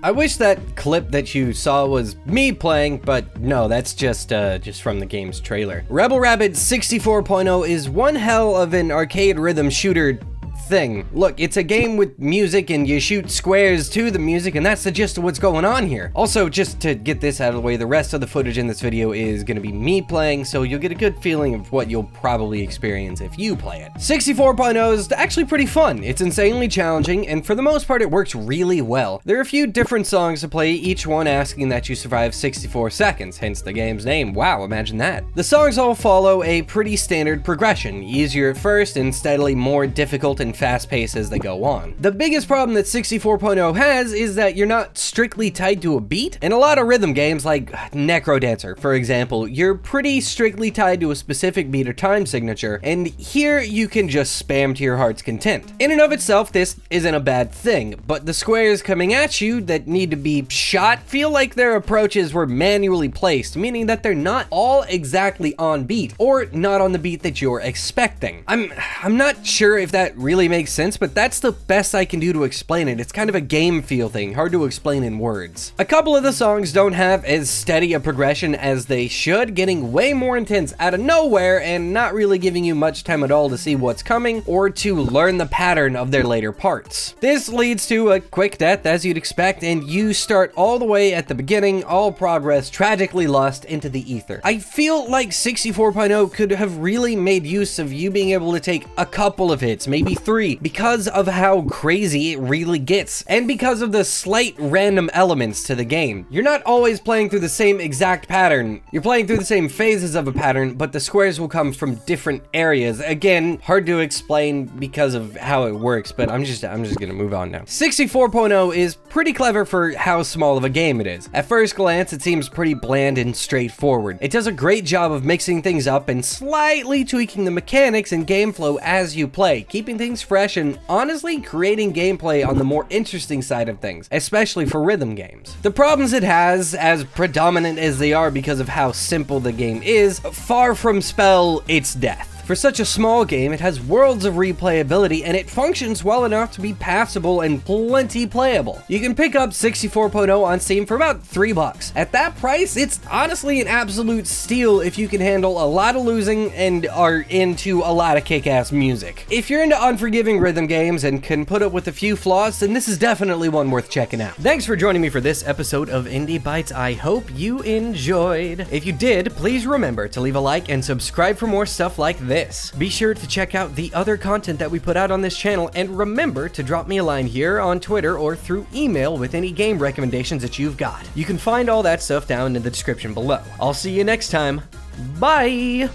I wish that clip that you saw was me playing, but no, that's just from the game's trailer. Rebel Rabbit 64.0 is one hell of an arcade rhythm shooter thing. Look, it's a game with music and you shoot squares to the music, and that's the gist of what's going on here. Also, just to get this out of the way, the rest of the footage in this video is gonna be me playing, so you'll get a good feeling of what you'll probably experience if you play it. 64.0 is actually pretty fun. It's insanely challenging, and for the most part, it works really well. There are a few different songs to play, each one asking that you survive 64 seconds, hence the game's name. Wow, imagine that. The songs all follow a pretty standard progression, easier at first and steadily more difficult and fast pace as they go on. The biggest problem that 64.0 has is that you're not strictly tied to a beat. In a lot of rhythm games like Necro Dancer, for example, you're pretty strictly tied to a specific beat or time signature, and here you can just spam to your heart's content. In and of itself, this isn't a bad thing, but the squares coming at you that need to be shot feel like their approaches were manually placed, meaning that they're not all exactly on beat, or not on the beat that you're expecting. I'm not sure if that really makes sense, but that's the best I can do to explain it. It's kind of a game feel thing, hard to explain in words. A couple of the songs don't have as steady a progression as they should, getting way more intense out of nowhere and not really giving you much time at all to see what's coming or to learn the pattern of their later parts. This leads to a quick death as you'd expect, and you start all the way at the beginning, all progress tragically lost into the ether. I feel like 64.0 could have really made use of you being able to take a couple of hits, maybe 3, because of how crazy it really gets, and because of the slight random elements to the game. You're not always playing through the same exact pattern. You're playing through the same phases of a pattern, but the squares will come from different areas. Again, hard to explain because of how it works, but I'm just gonna move on now. 64.0 is pretty clever for how small of a game it is. At first glance, it seems pretty bland and straightforward. It does a great job of mixing things up and slightly tweaking the mechanics and game flow as you play, keeping things fresh and honestly creating gameplay on the more interesting side of things, especially for rhythm games. The problems it has, as predominant as they are because of how simple the game is, far from spell its death. For such a small game, it has worlds of replayability, and it functions well enough to be passable and plenty playable. You can pick up 64.0 on Steam for about $3. At that price, it's honestly an absolute steal if you can handle a lot of losing and are into a lot of kick-ass music. If you're into unforgiving rhythm games and can put up with a few flaws, then this is definitely one worth checking out. Thanks for joining me for this episode of Indie Bytes. I hope you enjoyed. If you did, please remember to leave a like and subscribe for more stuff like this. Be sure to check out the other content that we put out on this channel, and remember to drop me a line here on Twitter or through email with any game recommendations that you've got. You can find all that stuff down in the description below. I'll see you next time. Bye!